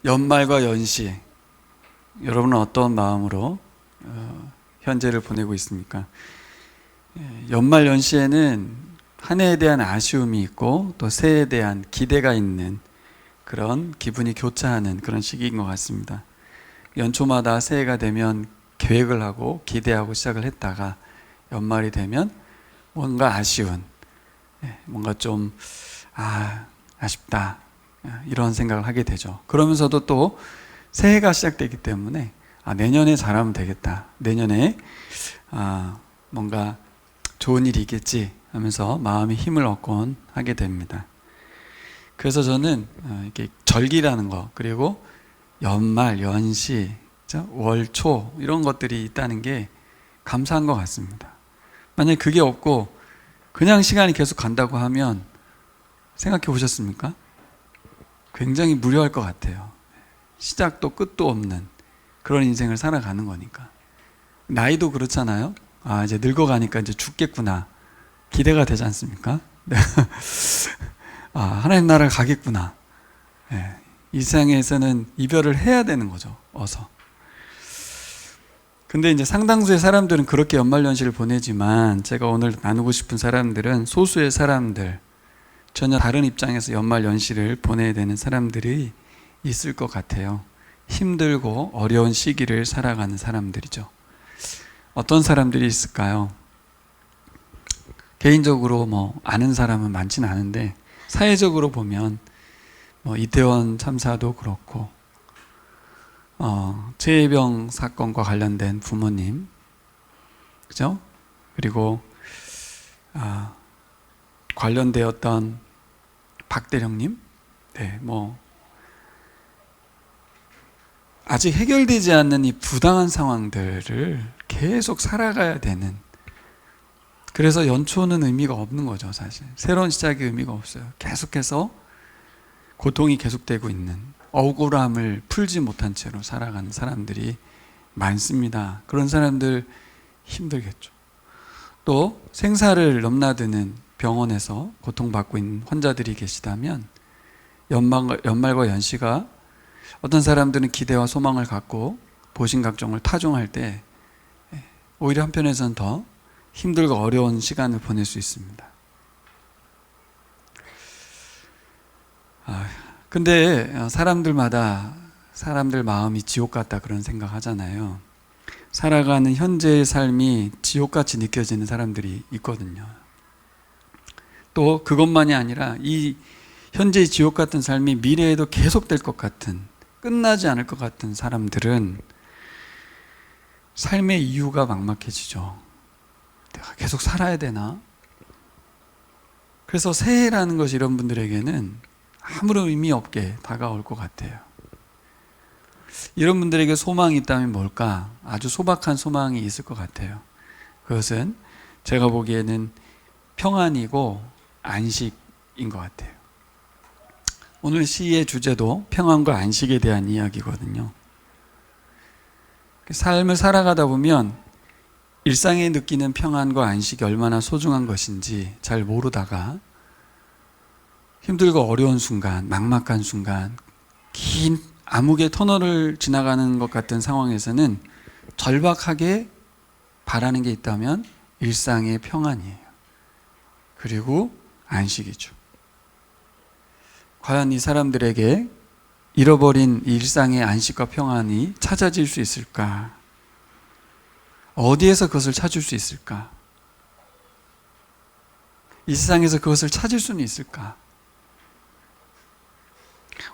연말과 연시, 여러분은 어떤 마음으로 현재를 보내고 있습니까? 연말 연시에는 한 해에 대한 아쉬움이 있고 또 새해에 대한 기대가 있는 그런 기분이 교차하는 그런 시기인 것 같습니다. 연초마다 새해가 되면 계획을 하고 기대하고 시작을 했다가 연말이 되면 뭔가 아쉬운, 뭔가 좀 아쉽다 이런 생각을 하게 되죠. 그러면서도 또 새해가 시작되기 때문에 내년에 잘하면 되겠다, 내년에 뭔가 좋은 일이 있겠지 하면서 마음이 힘을 얻곤 하게 됩니다. 그래서 저는 이렇게 절기라는 거, 그리고 연말, 연시, 월초 이런 것들이 있다는 게 감사한 것 같습니다. 만약에 그게 없고 그냥 시간이 계속 간다고 하면 생각해 보셨습니까? 굉장히 무료할 것 같아요. 시작도 끝도 없는 그런 인생을 살아가는 거니까. 나이도 그렇잖아요. 이제 늙어가니까 이제 죽겠구나 기대가 되지 않습니까? 하나님 나라를 가겠구나. 이 세상에서는 이별을 해야 되는 거죠, 어서. 근데 이제 상당수의 사람들은 그렇게 연말연시를 보내지만, 제가 오늘 나누고 싶은 사람들은 소수의 사람들, 전혀 다른 입장에서 연말연시를 보내야 되는 사람들이 있을 것 같아요. 힘들고 어려운 시기를 살아가는 사람들이죠. 어떤 사람들이 있을까요? 개인적으로 아는 사람은 많지는 않은데, 사회적으로 보면 이태원 참사도 그렇고, 최혜병 사건과 관련된 부모님, 그죠? 그리고 관련되었던 박대령님, 아직 해결되지 않는 이 부당한 상황들을 계속 살아가야 되는, 그래서 연초는 의미가 없는 거죠, 사실. 새로운 시작의 의미가 없어요. 계속해서 고통이 계속되고 있는, 억울함을 풀지 못한 채로 살아가는 사람들이 많습니다. 그런 사람들 힘들겠죠. 또 생사를 넘나드는 병원에서 고통받고 있는 환자들이 계시다면 연말과 연시가 어떤 사람들은 기대와 소망을 갖고 보신각종을 타종할 때 오히려 한편에서는 더 힘들고 어려운 시간을 보낼 수 있습니다. 근데 사람들마다 사람들 마음이 지옥 같다 그런 생각 하잖아요. 살아가는 현재의 삶이 지옥같이 느껴지는 사람들이 있거든요. 또 그것만이 아니라 이 현재의 지옥 같은 삶이 미래에도 계속될 것 같은, 끝나지 않을 것 같은 사람들은 삶의 이유가 막막해지죠. 내가 계속 살아야 되나? 그래서 새해라는 것이 이런 분들에게는 아무런 의미 없게 다가올 것 같아요. 이런 분들에게 소망이 있다면 뭘까? 아주 소박한 소망이 있을 것 같아요. 그것은 제가 보기에는 평안이고 안식인 것 같아요. 오늘 시의 주제도 평안과 안식에 대한 이야기거든요. 삶을 살아가다 보면 일상에 느끼는 평안과 안식이 얼마나 소중한 것인지 잘 모르다가 힘들고 어려운 순간, 막막한 순간, 긴 암흑의 터널을 지나가는 것 같은 상황에서는 절박하게 바라는 게 있다면 일상의 평안이에요. 그리고 안식이죠. 과연 이 사람들에게 잃어버린 일상의 안식과 평안이 찾아질 수 있을까? 어디에서 그것을 찾을 수 있을까? 이 세상에서 그것을 찾을 수는 있을까?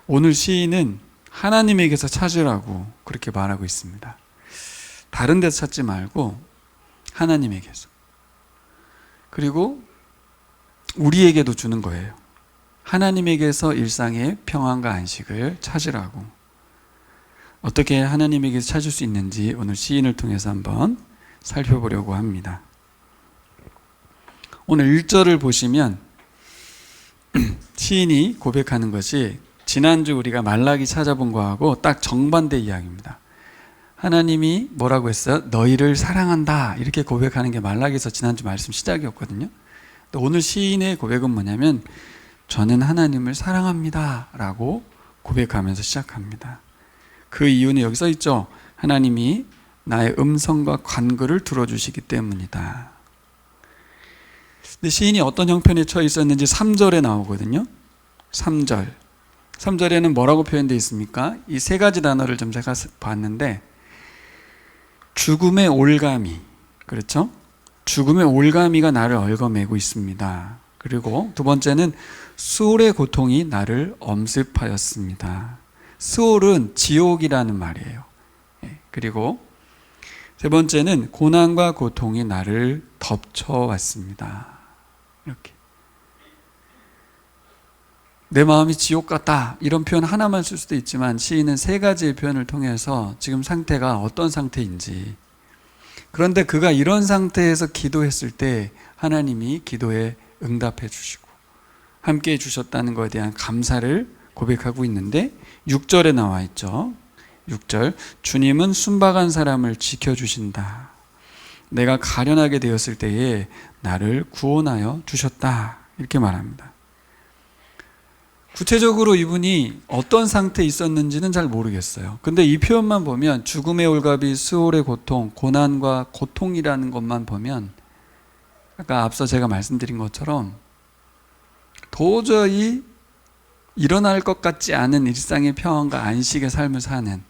오늘 시인은 하나님에게서 찾으라고 그렇게 말하고 있습니다. 다른 데서 찾지 말고 하나님에게서. 그리고 우리에게도 주는 거예요. 하나님에게서 일상의 평안과 안식을 찾으라고. 어떻게 하나님에게서 찾을 수 있는지 오늘 시인을 통해서 한번 살펴보려고 합니다. 오늘 1절을 보시면 시인이 고백하는 것이 지난주 우리가 말라기 찾아본 거하고 딱 정반대 이야기입니다. 하나님이 뭐라고 했어요? 너희를 사랑한다 이렇게 고백하는 게 말라기에서 지난주 말씀 시작이었거든요. 오늘 시인의 고백은 뭐냐면 저는 하나님을 사랑합니다 라고 고백하면서 시작합니다. 그 이유는 여기 써 있죠. 하나님이 나의 음성과 간구를 들어주시기 때문이다. 근데 시인이 어떤 형편에 처해 있었는지 3절에 나오거든요. 3절. 3절에는 뭐라고 표현되어 있습니까? 이 세 가지 단어를 좀 제가 봤는데, 죽음의 올가미, 그렇죠? 죽음의 올가미가 나를 얽어매고 있습니다. 그리고 두 번째는 수올의 고통이 나를 엄습하였습니다. 수올은 지옥이라는 말이에요. 그리고 세 번째는 고난과 고통이 나를 덮쳐왔습니다. 이렇게. 내 마음이 지옥 같다, 이런 표현 하나만 쓸 수도 있지만 시인은 세 가지의 표현을 통해서 지금 상태가 어떤 상태인지, 그런데 그가 이런 상태에서 기도했을 때 하나님이 기도에 응답해 주시고 함께 해 주셨다는 것에 대한 감사를 고백하고 있는데, 6절에 나와 있죠. 6절, 주님은 순박한 사람을 지켜주신다. 내가 가련하게 되었을 때에 나를 구원하여 주셨다, 이렇게 말합니다. 구체적으로 이분이 어떤 상태에 있었는지는 잘 모르겠어요. 근데 이 표현만 보면, 죽음의 올가비, 수올의 고통, 고난과 고통이라는 것만 보면 아까 앞서 제가 말씀드린 것처럼 도저히 일어날 것 같지 않은 일상의 평안과 안식의 삶을 사는,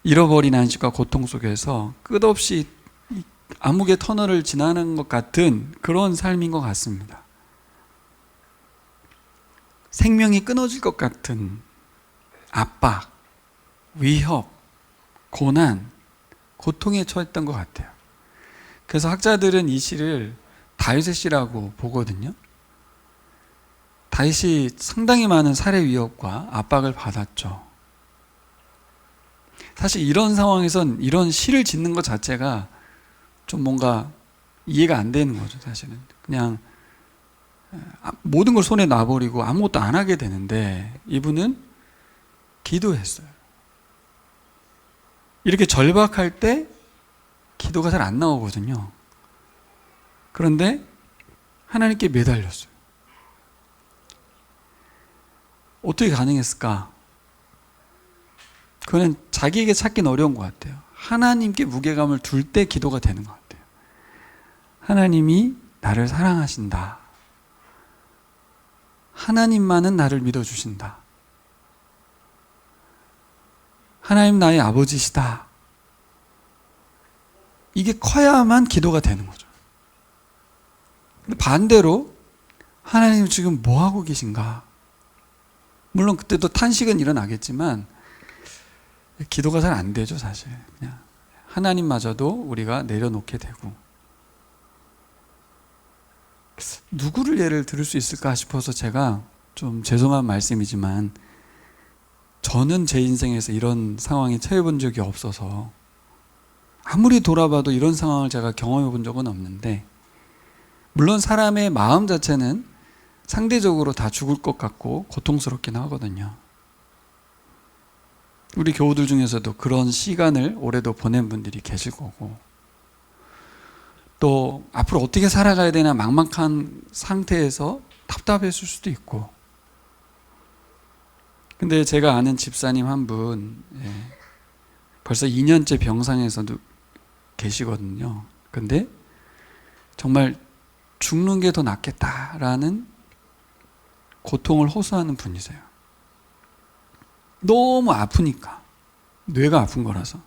잃어버린 안식과 고통 속에서 끝없이 암흑의 터널을 지나는 것 같은 그런 삶인 것 같습니다. 생명이 끊어질 것 같은 압박, 위협, 고난, 고통에 처했던 것 같아요. 그래서 학자들은 이 시를 다윗의 시라고 보거든요. 다윗이 상당히 많은 살해 위협과 압박을 받았죠. 사실 이런 상황에선 이런 시를 짓는 것 자체가 좀 뭔가 이해가 안 되는 거죠, 사실은. 그냥 모든 걸 손에 놔버리고 아무것도 안 하게 되는데, 이분은 기도했어요. 이렇게 절박할 때 기도가 잘 안 나오거든요. 그런데 하나님께 매달렸어요. 어떻게 가능했을까? 그거는 자기에게 찾기는 어려운 것 같아요. 하나님께 무게감을 둘 때 기도가 되는 것 같아요. 하나님이 나를 사랑하신다. 하나님만은 나를 믿어주신다. 하나님 나의 아버지시다. 이게 커야만 기도가 되는 거죠. 근데 반대로 하나님 지금 뭐 하고 계신가? 물론 그때도 탄식은 일어나겠지만 기도가 잘 안 되죠, 사실. 그냥 하나님마저도 우리가 내려놓게 되고. 누구를 예를 들을 수 있을까 싶어서 제가 좀 죄송한 말씀이지만, 저는 제 인생에서 이런 상황에 처해 본 적이 없어서 아무리 돌아봐도 이런 상황을 제가 경험해 본 적은 없는데, 물론 사람의 마음 자체는 상대적으로 다 죽을 것 같고 고통스럽긴 하거든요. 우리 교우들 중에서도 그런 시간을 올해도 보낸 분들이 계실 거고, 또 앞으로 어떻게 살아가야 되나 막막한 상태에서 답답했을 수도 있고. 근데 제가 아는 집사님 한 분, 벌써 2년째 병상에서도 계시거든요. 근데 정말 죽는 게 더 낫겠다라는 고통을 호소하는 분이세요. 너무 아프니까. 뇌가 아픈 거라서.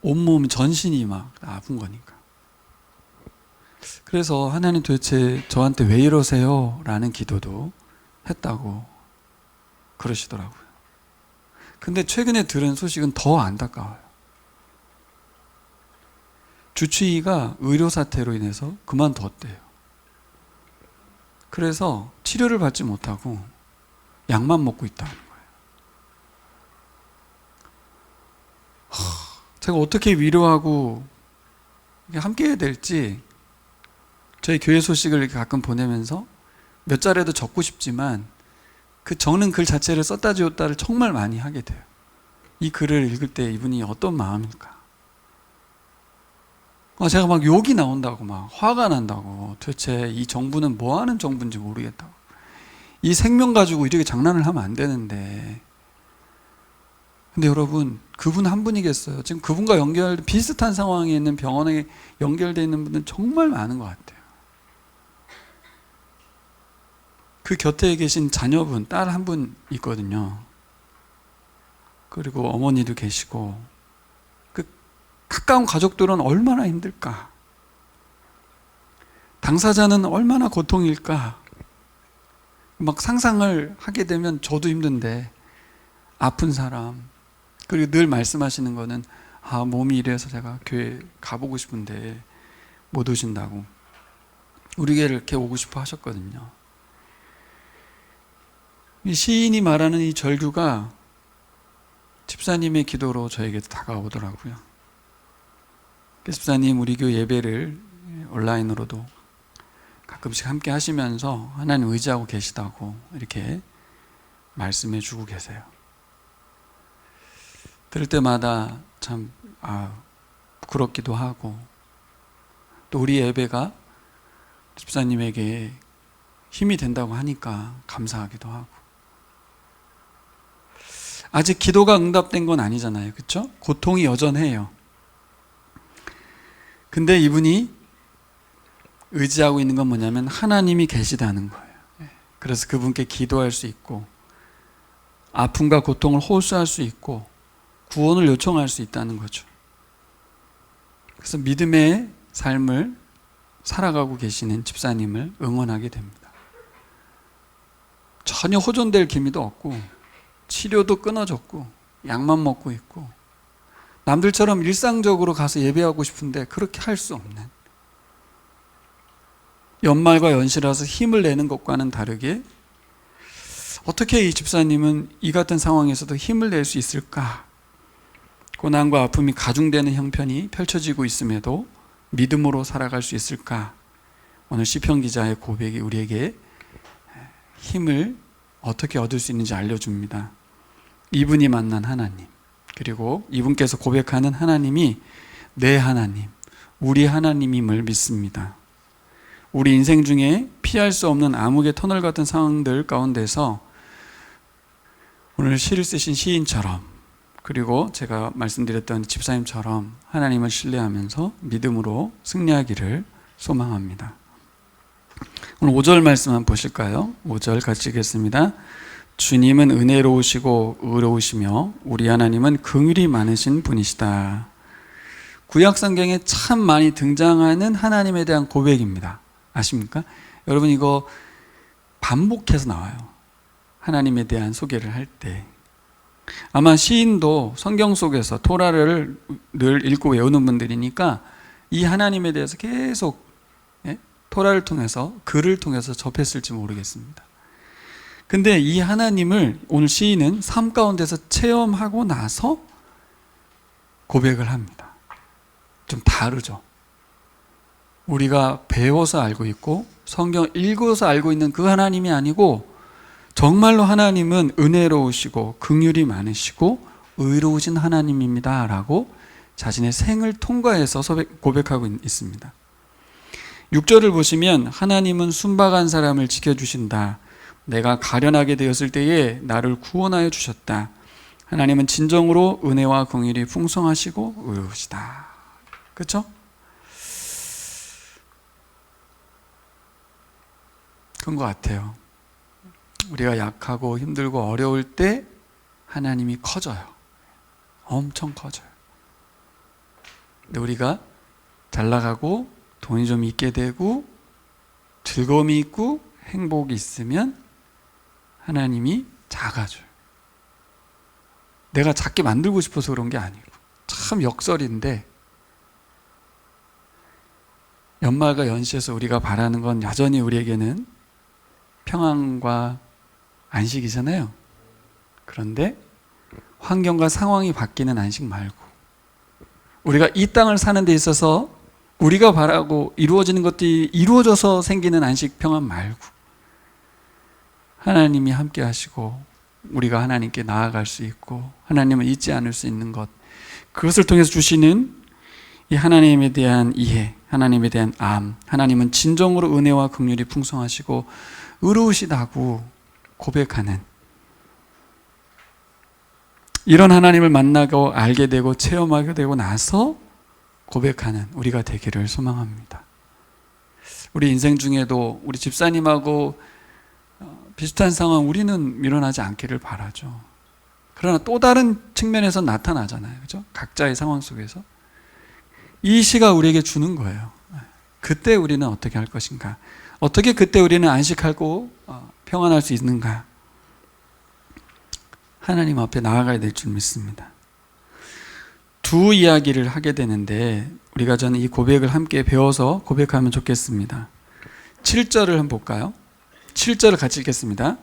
온몸 전신이 막 아픈 거니까. 그래서 하나님 도대체 저한테 왜 이러세요? 라는 기도도 했다고 그러시더라고요. 근데 최근에 들은 소식은 더 안타까워요. 주치의가 의료 사태로 인해서 그만뒀대요. 그래서 치료를 받지 못하고 약만 먹고 있다는 거예요. 제가 어떻게 위로하고 함께 해야 될지, 저희 교회 소식을 가끔 보내면서 몇 자리에도 적고 싶지만 그 적는 글 자체를 썼다 지웠다를 정말 많이 하게 돼요. 이 글을 읽을 때 이분이 어떤 마음일까? 제가 막 욕이 나온다고, 막 화가 난다고, 도대체 이 정부는 뭐 하는 정부인지 모르겠다고, 이 생명 가지고 이렇게 장난을 하면 안 되는데. 근데 여러분, 그분 한 분이겠어요? 지금 그분과 비슷한 상황에 있는 병원에 연결되어 있는 분들은 정말 많은 것 같아요. 그 곁에 계신 자녀분, 딸 한 분 있거든요. 그리고 어머니도 계시고, 그 가까운 가족들은 얼마나 힘들까? 당사자는 얼마나 고통일까? 막 상상을 하게 되면 저도 힘든데, 아픈 사람, 그리고 늘 말씀하시는 거는, 몸이 이래서 제가 교회 가보고 싶은데 못 오신다고. 우리 교회를 이렇게 오고 싶어 하셨거든요. 이 시인이 말하는 이 절규가 집사님의 기도로 저에게도 다가오더라고요. 집사님, 우리 교회 예배를 온라인으로도 가끔씩 함께 하시면서 하나님 의지하고 계시다고 이렇게 말씀해 주고 계세요. 들을 때마다 참 부끄럽기도 하고, 또 우리 예배가 집사님에게 힘이 된다고 하니까 감사하기도 하고. 아직 기도가 응답된 건 아니잖아요, 그렇죠? 고통이 여전해요. 근데 이분이 의지하고 있는 건 뭐냐면 하나님이 계시다는 거예요. 그래서 그분께 기도할 수 있고, 아픔과 고통을 호소할 수 있고, 구원을 요청할 수 있다는 거죠. 그래서 믿음의 삶을 살아가고 계시는 집사님을 응원하게 됩니다. 전혀 호전될 기미도 없고, 치료도 끊어졌고, 약만 먹고 있고, 남들처럼 일상적으로 가서 예배하고 싶은데 그렇게 할 수 없는, 연말과 연시라서 힘을 내는 것과는 다르게 어떻게 이 집사님은 이 같은 상황에서도 힘을 낼 수 있을까? 고난과 아픔이 가중되는 형편이 펼쳐지고 있음에도 믿음으로 살아갈 수 있을까? 오늘 시편 기자의 고백이 우리에게 힘을 어떻게 얻을 수 있는지 알려줍니다. 이분이 만난 하나님, 그리고 이분께서 고백하는 하나님이 내 하나님, 우리 하나님임을 믿습니다. 우리 인생 중에 피할 수 없는 암흑의 터널 같은 상황들 가운데서 오늘 시를 쓰신 시인처럼, 그리고 제가 말씀드렸던 집사님처럼 하나님을 신뢰하면서 믿음으로 승리하기를 소망합니다. 오늘 5절 말씀 한번 보실까요? 5절 같이 읽겠습니다. 주님은 은혜로우시고 의로우시며 우리 하나님은 긍휼이 많으신 분이시다. 구약 성경에 참 많이 등장하는 하나님에 대한 고백입니다. 아십니까? 여러분, 이거 반복해서 나와요. 하나님에 대한 소개를 할 때. 아마 시인도 성경 속에서 토라를 늘 읽고 외우는 분들이니까 이 하나님에 대해서 계속 토라를 통해서, 글을 통해서 접했을지 모르겠습니다. 근데 이 하나님을 오늘 시인은 삶 가운데서 체험하고 나서 고백을 합니다. 좀 다르죠. 우리가 배워서 알고 있고 성경 읽어서 알고 있는 그 하나님이 아니고, 정말로 하나님은 은혜로우시고 긍휼이 많으시고 의로우신 하나님입니다 라고 자신의 생을 통과해서 고백하고 있습니다. 6절을 보시면 하나님은 순박한 사람을 지켜주신다. 내가 가련하게 되었을 때에 나를 구원하여 주셨다. 하나님은 진정으로 은혜와 긍휼이 풍성하시고 의로우시다. 그렇죠? 그런 것 같아요. 우리가 약하고 힘들고 어려울 때 하나님이 커져요. 엄청 커져요. 근데 우리가 잘 나가고 돈이 좀 있게 되고 즐거움이 있고 행복이 있으면 하나님이 작아져요. 내가 작게 만들고 싶어서 그런 게 아니고, 참 역설인데, 연말과 연시에서 우리가 바라는 건 여전히 우리에게는 평안과 안식이잖아요. 그런데 환경과 상황이 바뀌는 안식 말고, 우리가 이 땅을 사는 데 있어서 우리가 바라고 이루어지는 것들이 이루어져서 생기는 안식 평안 말고, 하나님이 함께 하시고 우리가 하나님께 나아갈 수 있고 하나님을 잊지 않을 수 있는 것, 그것을 통해서 주시는 이 하나님에 대한 이해, 하나님에 대한 암, 하나님은 진정으로 은혜와 긍휼이 풍성하시고 의로우시다고 고백하는, 이런 하나님을 만나고 알게 되고 체험하게 되고 나서 고백하는 우리가 되기를 소망합니다. 우리 인생 중에도 우리 집사님하고 비슷한 상황 우리는 일어나지 않기를 바라죠. 그러나 또 다른 측면에서 나타나잖아요. 그죠? 각자의 상황 속에서. 이 시가 우리에게 주는 거예요. 그때 우리는 어떻게 할 것인가? 어떻게 그때 우리는 안식하고 평안할 수 있는가? 하나님 앞에 나아가야 될 줄 믿습니다. 두 이야기를 하게 되는데 우리가 저는 이 고백을 함께 배워서 고백하면 좋겠습니다. 7절을 한번 볼까요? 7절을 같이 읽겠습니다.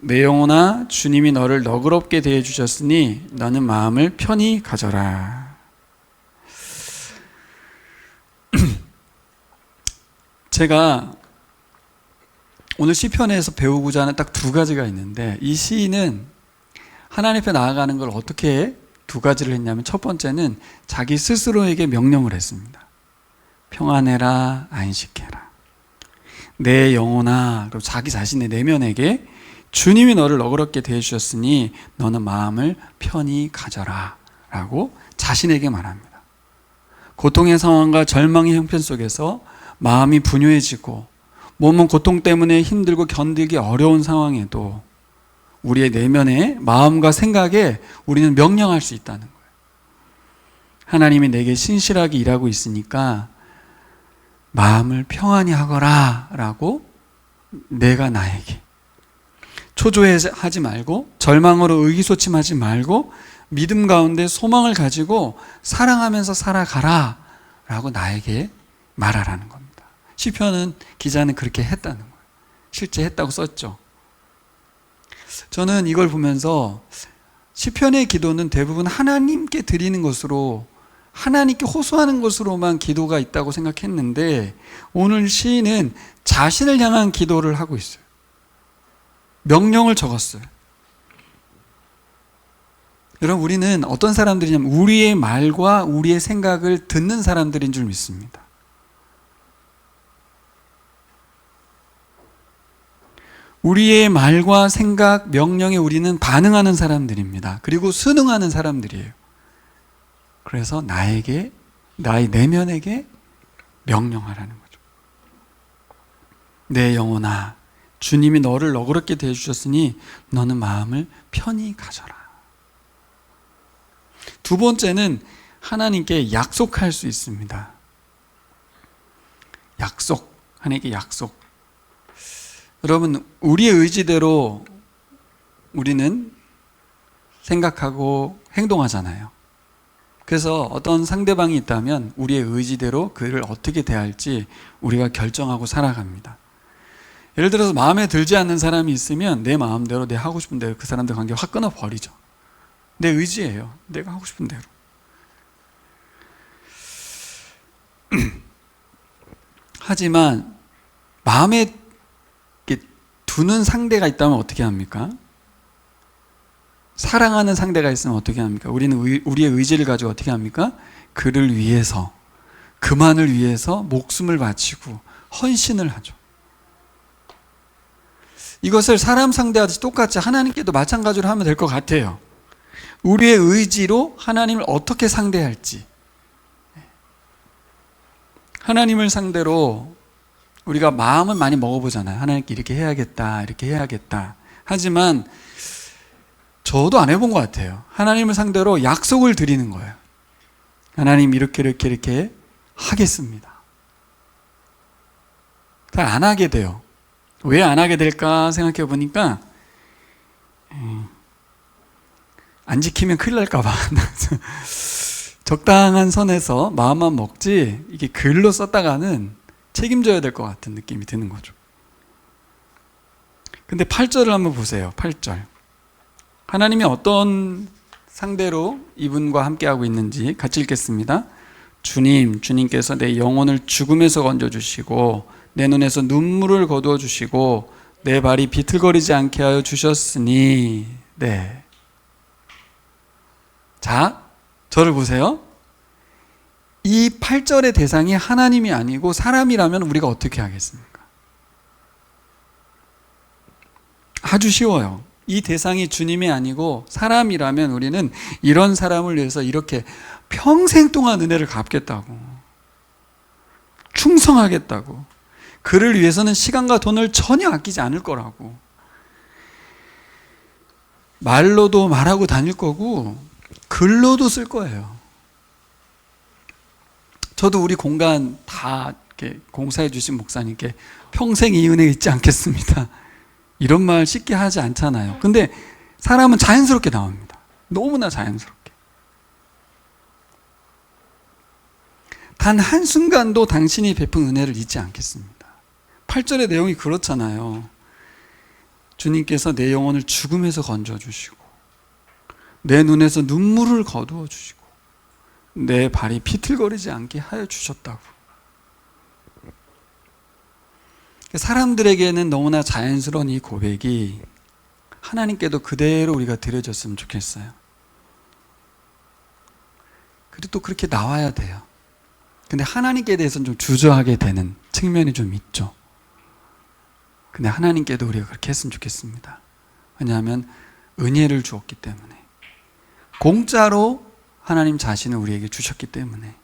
내 영혼아 주님이 너를 너그럽게 대해주셨으니 너는 마음을 편히 가져라. 제가 오늘 시편에서 배우고자 하는 딱 두 가지가 있는데, 이 시인은 하나님 앞에 나아가는 걸 어떻게 두 가지를 했냐면, 첫 번째는 자기 스스로에게 명령을 했습니다. 평안해라, 안식해라. 내 영혼아, 그리고 자기 자신의 내면에게 주님이 너를 너그럽게 대해주셨으니 너는 마음을 편히 가져라 라고 자신에게 말합니다. 고통의 상황과 절망의 형편 속에서 마음이 분요해지고 몸은 고통 때문에 힘들고 견디기 어려운 상황에도 우리의 내면의 마음과 생각에 우리는 명령할 수 있다는 거예요. 하나님이 내게 신실하게 일하고 있으니까 마음을 평안히 하거라 라고 내가 나에게 초조해하지 말고 절망으로 의기소침하지 말고 믿음 가운데 소망을 가지고 사랑하면서 살아가라 라고 나에게 말하라는 겁니다. 시편은 기자는 그렇게 했다는 거예요. 실제 했다고 썼죠. 저는 이걸 보면서 시편의 기도는 대부분 하나님께 드리는 것으로, 하나님께 호소하는 것으로만 기도가 있다고 생각했는데, 오늘 시인은 자신을 향한 기도를 하고 있어요. 명령을 적었어요. 여러분, 우리는 어떤 사람들이냐면 우리의 말과 우리의 생각을 듣는 사람들인 줄 믿습니다. 우리의 말과 생각, 명령에 우리는 반응하는 사람들입니다. 그리고 순응하는 사람들이에요. 그래서 나에게, 나의 내면에게 명령하라는 거죠. 내 영혼아, 주님이 너를 너그럽게 대해주셨으니 너는 마음을 편히 가져라. 두 번째는 하나님께 약속할 수 있습니다. 약속, 하나님께 약속. 여러분, 우리의 의지대로 우리는 생각하고 행동하잖아요. 그래서 어떤 상대방이 있다면 우리의 의지대로 그를 어떻게 대할지 우리가 결정하고 살아갑니다. 예를 들어서 마음에 들지 않는 사람이 있으면 내 마음대로, 내 하고 싶은 대로 그 사람들 관계 확 끊어버리죠. 내 의지예요. 내가 하고 싶은 대로. 하지만 마음에 두는 상대가 있다면 어떻게 합니까? 사랑하는 상대가 있으면 어떻게 합니까? 우리는 우리의 의지를 가지고 어떻게 합니까? 그를 위해서, 그만을 위해서 목숨을 바치고 헌신을 하죠. 이것을 사람 상대하듯이 똑같이 하나님께도 마찬가지로 하면 될 것 같아요. 우리의 의지로 하나님을 어떻게 상대할지. 하나님을 상대로 우리가 마음은 많이 먹어보잖아요. 하나님께 이렇게 해야겠다, 이렇게 해야겠다. 하지만 저도 안 해본 것 같아요. 하나님을 상대로 약속을 드리는 거예요. 하나님 이렇게 하겠습니다. 잘 안 하게 돼요. 왜 안 하게 될까 생각해 보니까 안 지키면 큰일 날까 봐. 적당한 선에서 마음만 먹지 이게 글로 썼다가는 책임져야 될 것 같은 느낌이 드는 거죠. 근데 8절을 한번 보세요. 8절. 하나님이 어떤 상대로 이분과 함께하고 있는지 같이 읽겠습니다. 주님께서 내 영혼을 죽음에서 건져주시고 내 눈에서 눈물을 거두어 주시고 내 발이 비틀거리지 않게 하여 주셨으니. 네. 자, 저를 보세요. 이 8절의 대상이 하나님이 아니고 사람이라면 우리가 어떻게 하겠습니까? 아주 쉬워요. 이 대상이 주님이 아니고 사람이라면 우리는 이런 사람을 위해서 이렇게 평생 동안 은혜를 갚겠다고, 충성하겠다고, 그를 위해서는 시간과 돈을 전혀 아끼지 않을 거라고, 말로도 말하고 다닐 거고 글로도 쓸 거예요. 저도 우리 공간 다 이렇게 공사해 주신 목사님께 평생 이 은혜 잊지 않겠습니다, 이런 말 쉽게 하지 않잖아요. 근데 사람은 자연스럽게 나옵니다. 너무나 자연스럽게. 단 한순간도 당신이 베푼 은혜를 잊지 않겠습니다. 8절의 내용이 그렇잖아요. 주님께서 내 영혼을 죽음에서 건져주시고 내 눈에서 눈물을 거두어 주시고 내 발이 비틀거리지 않게 하여 주셨다고. 사람들에게는 너무나 자연스러운 이 고백이 하나님께도 그대로 우리가 드려졌으면 좋겠어요. 그리고 또 그렇게 나와야 돼요. 근데 하나님께 대해서는 좀 주저하게 되는 측면이 좀 있죠. 근데 하나님께도 우리가 그렇게 했으면 좋겠습니다. 왜냐하면 은혜를 주었기 때문에, 공짜로 하나님 자신을 우리에게 주셨기 때문에.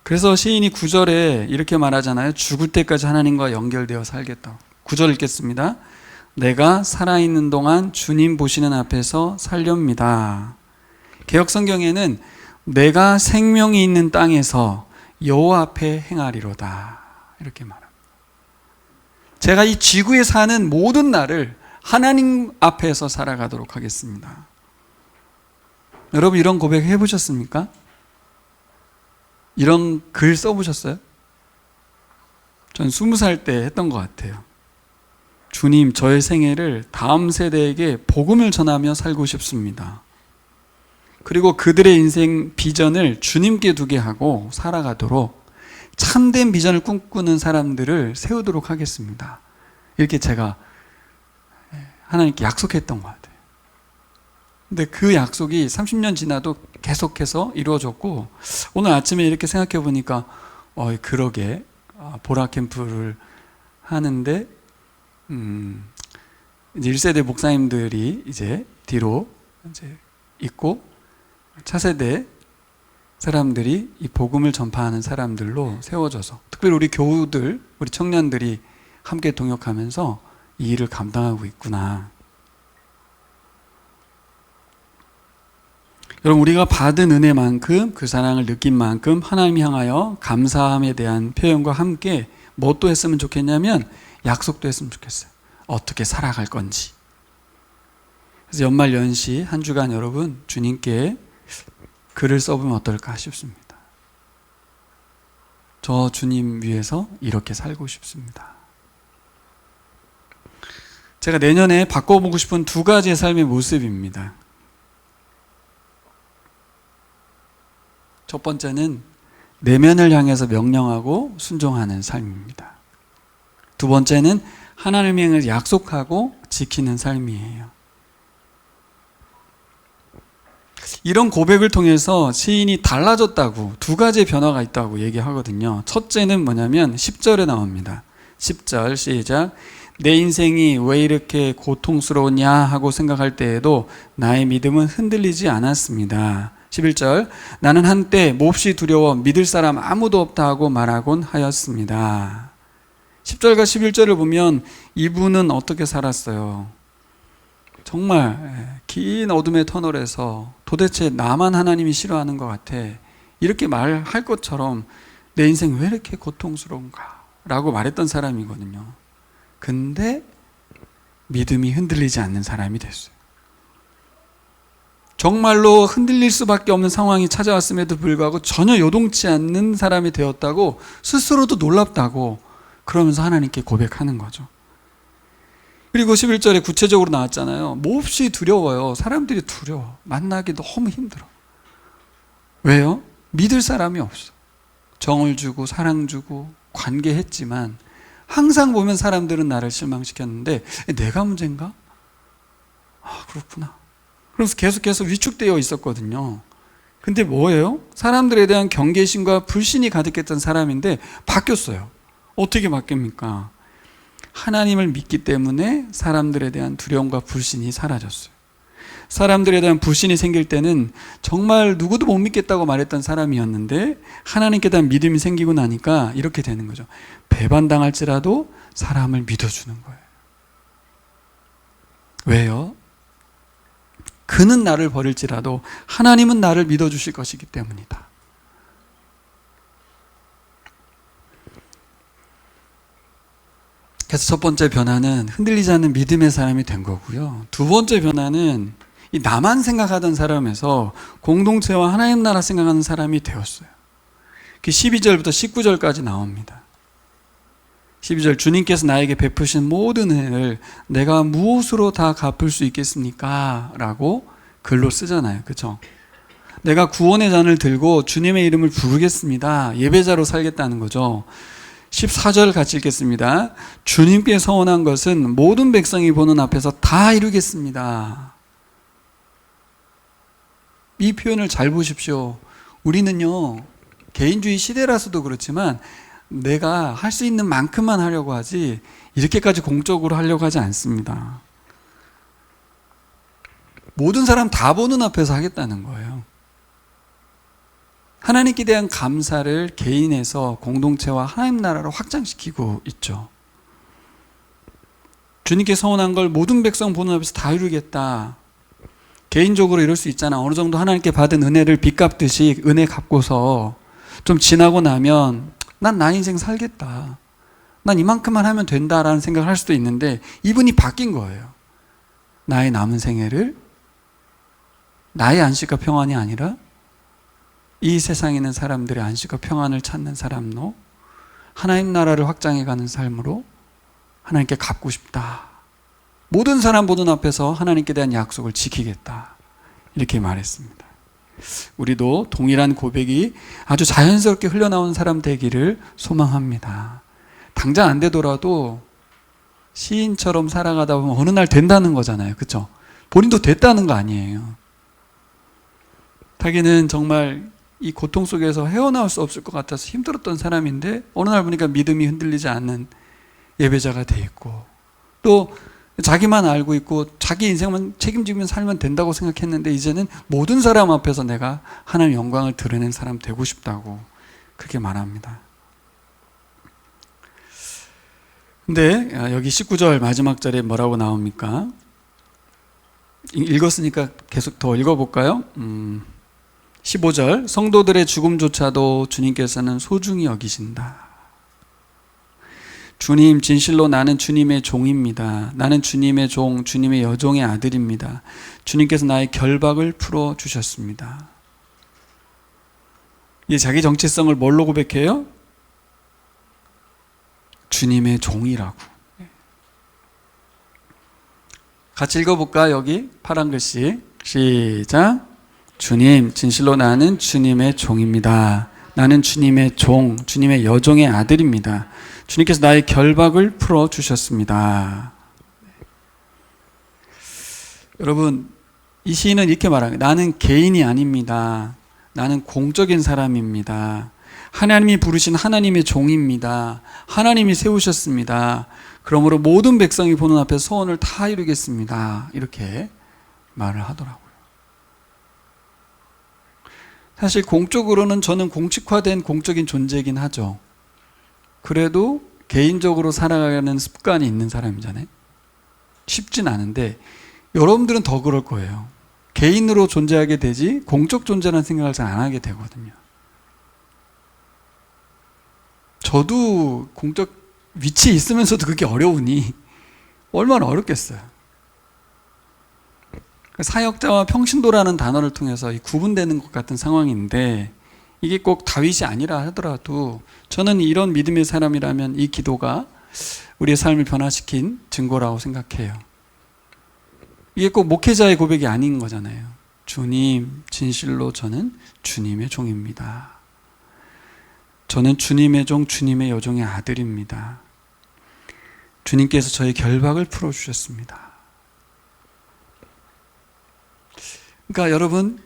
그래서 시인이 9절에 이렇게 말하잖아요. 죽을 때까지 하나님과 연결되어 살겠다고. 9절 읽겠습니다. 내가 살아있는 동안 주님 보시는 앞에서 살렵니다. 개역성경에는 내가 생명이 있는 땅에서 여호와 앞에 행하리로다, 이렇게 말합니다. 제가 이 지구에 사는 모든 날을 하나님 앞에서 살아가도록 하겠습니다. 여러분, 이런 고백 해보셨습니까? 이런 글 써보셨어요? 전 20살 때 했던 것 같아요. 주님, 저의 생애를 다음 세대에게 복음을 전하며 살고 싶습니다. 그리고 그들의 인생 비전을 주님께 두게 하고 살아가도록 참된 비전을 꿈꾸는 사람들을 세우도록 하겠습니다. 이렇게 제가 하나님께 약속했던 것 같아요. 근데 그 약속이 30년 지나도 계속해서 이루어졌고, 오늘 아침에 이렇게 생각해 보니까 그러게, 보라 캠프를 하는데 이제 1세대 목사님들이 이제 뒤로 이제 있고 차세대 사람들이 이 복음을 전파하는 사람들로 세워져서, 특별히 우리 교우들, 우리 청년들이 함께 동역하면서 이 일을 감당하고 있구나. 여러분, 우리가 받은 은혜만큼, 그 사랑을 느낀 만큼 하나님 향하여 감사함에 대한 표현과 함께 뭐 또 했으면 좋겠냐면 약속도 했으면 좋겠어요. 어떻게 살아갈 건지. 그래서 연말 연시 한 주간 여러분, 주님께 글을 써보면 어떨까 싶습니다. 저 주님 위해서 이렇게 살고 싶습니다. 제가 내년에 바꿔보고 싶은 2가지의 삶의 모습입니다. 첫 번째는 내면을 향해서 명령하고 순종하는 삶입니다. 두 번째는 하나님의 행을 약속하고 지키는 삶이에요. 이런 고백을 통해서 시인이 달라졌다고, 2가지의 변화가 있다고 얘기하거든요. 첫째는 뭐냐면 10절에 나옵니다. 10절 시작. 내 인생이 왜 이렇게 고통스러우냐 하고 생각할 때에도 나의 믿음은 흔들리지 않았습니다. 11절. 나는 한때 몹시 두려워 믿을 사람 아무도 없다 하고 말하곤 하였습니다. 10절과 11절을 보면 이분은 어떻게 살았어요? 정말 긴 어둠의 터널에서 도대체 나만 하나님이 싫어하는 것 같아, 이렇게 말할 것처럼 내 인생 왜 이렇게 고통스러운가 라고 말했던 사람이거든요. 근데 믿음이 흔들리지 않는 사람이 됐어요. 정말로 흔들릴 수밖에 없는 상황이 찾아왔음에도 불구하고 전혀 요동치 않는 사람이 되었다고, 스스로도 놀랍다고 그러면서 하나님께 고백하는 거죠. 그리고 11절에 구체적으로 나왔잖아요. 몹시 두려워요. 사람들이 두려워. 만나기 너무 힘들어. 왜요? 믿을 사람이 없어. 정을 주고 사랑 주고 관계했지만 항상 보면 사람들은 나를 실망시켰는데 내가 문제인가? 아, 그렇구나. 그래서 계속해서 위축되어 있었거든요. 근데 뭐예요? 사람들에 대한 경계심과 불신이 가득했던 사람인데 바뀌었어요. 어떻게 바뀝니까? 하나님을 믿기 때문에 사람들에 대한 두려움과 불신이 사라졌어요. 사람들에 대한 불신이 생길 때는 정말 누구도 못 믿겠다고 말했던 사람이었는데 하나님께 대한 믿음이 생기고 나니까 이렇게 되는 거죠. 배반당할지라도 사람을 믿어주는 거예요. 왜요? 그는 나를 버릴지라도 하나님은 나를 믿어주실 것이기 때문이다. 그래서 첫 번째 변화는 흔들리지 않는 믿음의 사람이 된 거고요. 두 번째 변화는 이 나만 생각하던 사람에서 공동체와 하나님 나라 생각하는 사람이 되었어요. 그 12절부터 19절까지 나옵니다. 12절, 주님께서 나에게 베푸신 모든 은혜를 내가 무엇으로 다 갚을 수 있겠습니까? 라고 글로 쓰잖아요. 그렇죠? 내가 구원의 잔을 들고 주님의 이름을 부르겠습니다. 예배자로 살겠다는 거죠. 14절 같이 읽겠습니다. 주님께 서원한 것은 모든 백성이 보는 앞에서 다 이루겠습니다. 이 표현을 잘 보십시오. 우리는요, 개인주의 시대라서도 그렇지만 내가 할 수 있는 만큼만 하려고 하지 이렇게까지 공적으로 하려고 하지 않습니다. 모든 사람 다 보는 앞에서 하겠다는 거예요. 하나님께 대한 감사를 개인에서 공동체와 하나님 나라로 확장시키고 있죠. 주님께 서원한 걸 모든 백성 보는 앞에서 다 이루겠다. 개인적으로 이럴 수 있잖아. 어느 정도 하나님께 받은 은혜를 빚 갚듯이 은혜 갚고서 좀 지나고 나면 난 나 인생 살겠다. 난 이만큼만 하면 된다라는 생각을 할 수도 있는데 이분이 바뀐 거예요. 나의 남은 생애를 나의 안식과 평안이 아니라 이 세상에 있는 사람들의 안식과 평안을 찾는 사람로 하나님 나라를 확장해가는 삶으로 하나님께 갚고 싶다. 모든 사람 보는 앞에서 하나님께 대한 약속을 지키겠다. 이렇게 말했습니다. 우리도 동일한 고백이 아주 자연스럽게 흘러나오는 사람 되기를 소망합니다. 당장 안 되더라도 시인처럼 살아가다 보면 어느 날 된다는 거잖아요. 그렇죠? 본인도 됐다는 거 아니에요. 자기는 정말 이 고통 속에서 헤어나올 수 없을 것 같아서 힘들었던 사람인데 어느 날 보니까 믿음이 흔들리지 않는 예배자가 돼 있고 또 자기만 알고 있고 자기 인생만 책임지면 살면 된다고 생각했는데 이제는 모든 사람 앞에서 내가 하나님의 영광을 드러낸 사람 되고 싶다고 그렇게 말합니다. 근데 여기 19절 마지막 절에 뭐라고 나옵니까? 읽었으니까 계속 더 읽어볼까요? 15절, 성도들의 죽음조차도 주님께서는 소중히 여기신다. 주님, 진실로 나는 주님의 종입니다. 나는 주님의 종, 주님의 여종의 아들입니다. 주님께서 나의 결박을 풀어주셨습니다. 이제 자기 정체성을 뭘로 고백해요? 주님의 종이라고. 같이 읽어볼까? 여기 파란 글씨 시작. 주님, 진실로 나는 주님의 종입니다. 나는 주님의 종, 주님의 여종의 아들입니다. 주님께서 나의 결박을 풀어주셨습니다. 여러분, 이 시인은 이렇게 말합니다. 나는 개인이 아닙니다. 나는 공적인 사람입니다. 하나님이 부르신 하나님의 종입니다. 하나님이 세우셨습니다. 그러므로 모든 백성이 보는 앞에 소원을 다 이루겠습니다. 이렇게 말을 하더라고요. 사실 공적으로는 저는 공식화된 공적인 존재이긴 하죠. 그래도 개인적으로 살아가는 습관이 있는 사람이잖아요. 쉽진 않은데 여러분들은 더 그럴 거예요. 개인으로 존재하게 되지 공적 존재라는 생각을 잘 안 하게 되거든요. 저도 공적 위치에 있으면서도 그게 어려우니 얼마나 어렵겠어요. 사역자와 평신도라는 단어를 통해서 구분되는 것 같은 상황인데 이게 꼭 다윗이 아니라 하더라도 저는 이런 믿음의 사람이라면 이 기도가 우리의 삶을 변화시킨 증거라고 생각해요. 이게 꼭 목회자의 고백이 아닌 거잖아요. 주님, 진실로 저는 주님의 종입니다. 저는 주님의 종, 주님의 여종의 아들입니다. 주님께서 저의 결박을 풀어주셨습니다. 그러니까 여러분,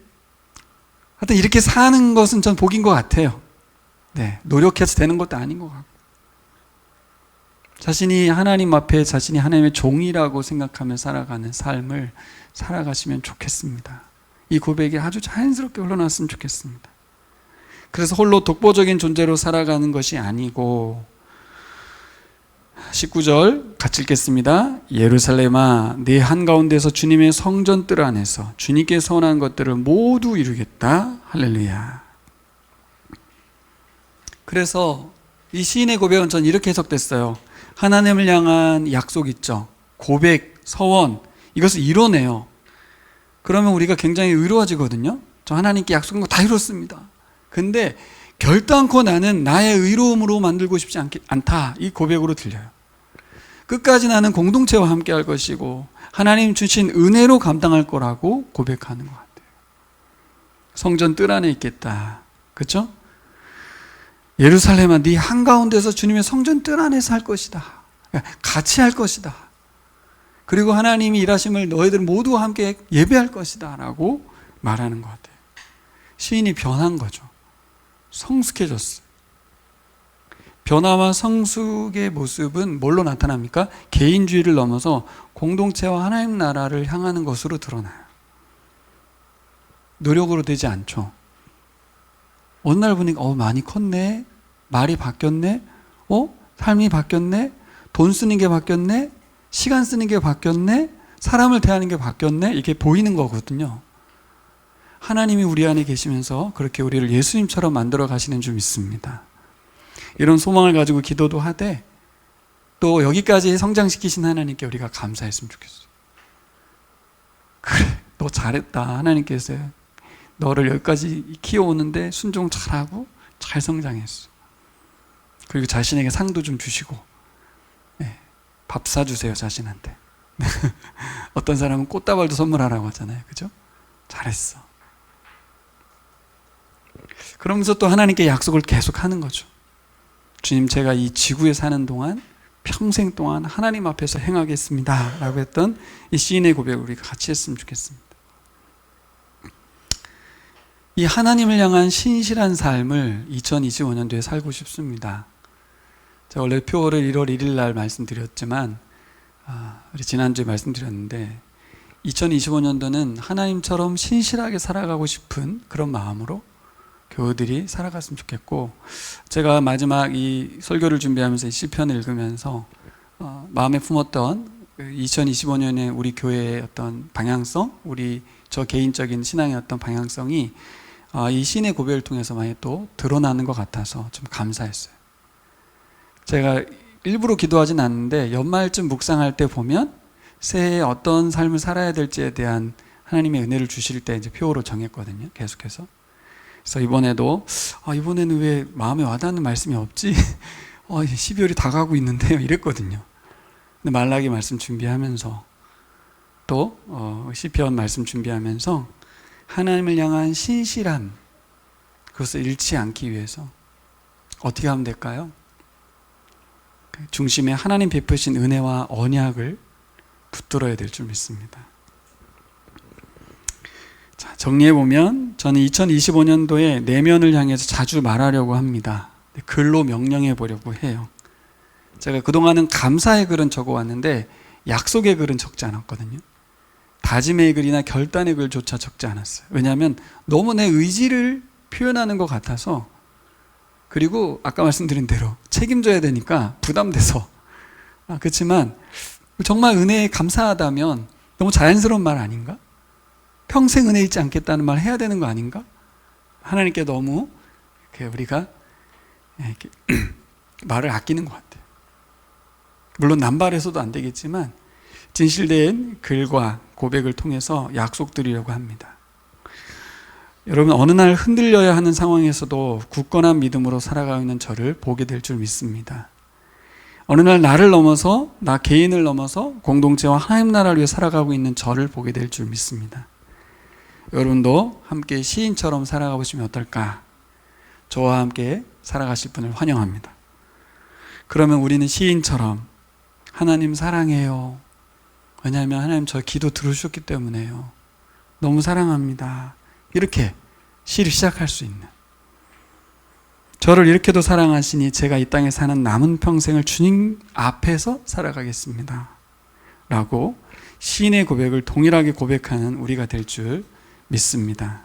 하여튼 이렇게 사는 것은 전 복인 것 같아요. 네, 노력해서 되는 것도 아닌 것 같고. 자신이 하나님 앞에 자신이 하나님의 종이라고 생각하며 살아가는 삶을 살아가시면 좋겠습니다. 이 고백이 아주 자연스럽게 흘러났으면 좋겠습니다. 그래서 홀로 독보적인 존재로 살아가는 것이 아니고 19절 같이 읽겠습니다. 예루살렘아 내 한가운데서 주님의 성전 뜰 안에서 주님께 선한 것들을 모두 이루겠다. 할렐루야. 그래서 이 시인의 고백은 전 이렇게 해석됐어요. 하나님을 향한 약속 있죠. 고백, 서원, 이것을 이뤄내요. 그러면 우리가 굉장히 의로워지거든요. 저 하나님께 약속한 거 다 이뤘습니다. 근데 결단코 나는 나의 의로움으로 만들고 싶지 않다. 이 고백으로 들려요. 끝까지 나는 공동체와 함께 할 것이고 하나님 주신 은혜로 감당할 거라고 고백하는 것 같아요. 성전 뜰 안에 있겠다. 그렇죠? 예루살렘아 네 한가운데서 주님의 성전 뜰 안에서 할 것이다. 같이 할 것이다. 그리고 하나님이 일하심을 너희들 모두와 함께 예배할 것이다 라고 말하는 것 같아요. 시인이 변한 거죠. 성숙해졌어요. 변화와 성숙의 모습은 뭘로 나타납니까? 개인주의를 넘어서 공동체와 하나님 나라를 향하는 것으로 드러나요. 노력으로 되지 않죠. 어느 날 보니까 많이 컸네, 말이 바뀌었네, 삶이 바뀌었네, 돈 쓰는 게 바뀌었네, 시간 쓰는 게 바뀌었네, 사람을 대하는 게 바뀌었네, 이게 보이는 거거든요. 하나님이 우리 안에 계시면서 그렇게 우리를 예수님처럼 만들어 가시는 줄 믿습니다. 이런 소망을 가지고 기도도 하되 또 여기까지 성장시키신 하나님께 우리가 감사했으면 좋겠어요. 그래, 너 잘했다. 하나님께서 너를 여기까지 키워오는데 순종 잘하고 잘 성장했어. 그리고 자신에게 상도 좀 주시고 밥 사주세요 자신한테. 어떤 사람은 꽃다발도 선물하라고 하잖아요. 그죠? 잘했어. 그러면서 또 하나님께 약속을 계속 하는 거죠. 주님, 제가 이 지구에 사는 동안 평생 동안 하나님 앞에서 행하겠습니다 라고 했던 이 시인의 고백을 우리가 같이 했으면 좋겠습니다. 이 하나님을 향한 신실한 삶을 2025년도에 살고 싶습니다. 제가 원래 표어를 1월 1일 날 말씀드렸지만 우리 지난주에 말씀드렸는데 2025년도는 하나님처럼 신실하게 살아가고 싶은 그런 마음으로 교우들이 살아갔으면 좋겠고, 제가 마지막 이 설교를 준비하면서 이 시편을 읽으면서 마음에 품었던 2025년에 우리 교회의 어떤 방향성, 저 개인적인 신앙의 어떤 방향성이 이 시인의 고백을 통해서 많이 또 드러나는 것 같아서 좀 감사했어요. 제가 일부러 기도하진 않는데 연말쯤 묵상할 때 보면 새해에 어떤 삶을 살아야 될지에 대한 하나님의 은혜를 주실 때 이제 표어로 정했거든요. 계속해서. 그래서 이번에는 왜 마음에 와닿는 말씀이 없지? 12월이 다가고 있는데요. 이랬거든요. 근데 말라기 말씀 준비하면서 또 시편 말씀 준비하면서 하나님을 향한 신실함, 그것을 잃지 않기 위해서 어떻게 하면 될까요? 중심에 하나님 베푸신 은혜와 언약을 붙들어야 될 줄 믿습니다. 자, 정리해보면 저는 2025년도에 내면을 향해서 자주 말하려고 합니다. 글로 명령해 보려고 해요. 제가 그동안은 감사의 글은 적어왔는데 약속의 글은 적지 않았거든요. 다짐의 글이나 결단의 글조차 적지 않았어요. 왜냐하면 너무 내 의지를 표현하는 것 같아서, 그리고 아까 말씀드린 대로 책임져야 되니까 부담돼서. 그렇지만 정말 은혜에 감사하다면 너무 자연스러운 말 아닌가? 평생 은혜 잊지 않겠다는 말 해야 되는 거 아닌가? 하나님께 너무 우리가 이렇게 말을 아끼는 것 같아요. 물론 남발해서도 안 되겠지만 진실된 글과 고백을 통해서 약속드리려고 합니다. 여러분, 어느 날 흔들려야 하는 상황에서도 굳건한 믿음으로 살아가고 있는 저를 보게 될 줄 믿습니다. 어느 날 나를 넘어서, 나 개인을 넘어서 공동체와 하나님 나라를 위해 살아가고 있는 저를 보게 될 줄 믿습니다. 여러분도 함께 시인처럼 살아가 보시면 어떨까? 저와 함께 살아가실 분을 환영합니다. 그러면 우리는 시인처럼 하나님 사랑해요. 왜냐하면 하나님 저 기도 들으셨기 때문에요. 너무 사랑합니다. 이렇게 시를 시작할 수 있는, 저를 이렇게도 사랑하시니 제가 이 땅에 사는 남은 평생을 주님 앞에서 살아가겠습니다. 라고 시인의 고백을 동일하게 고백하는 우리가 될 줄 믿습니다.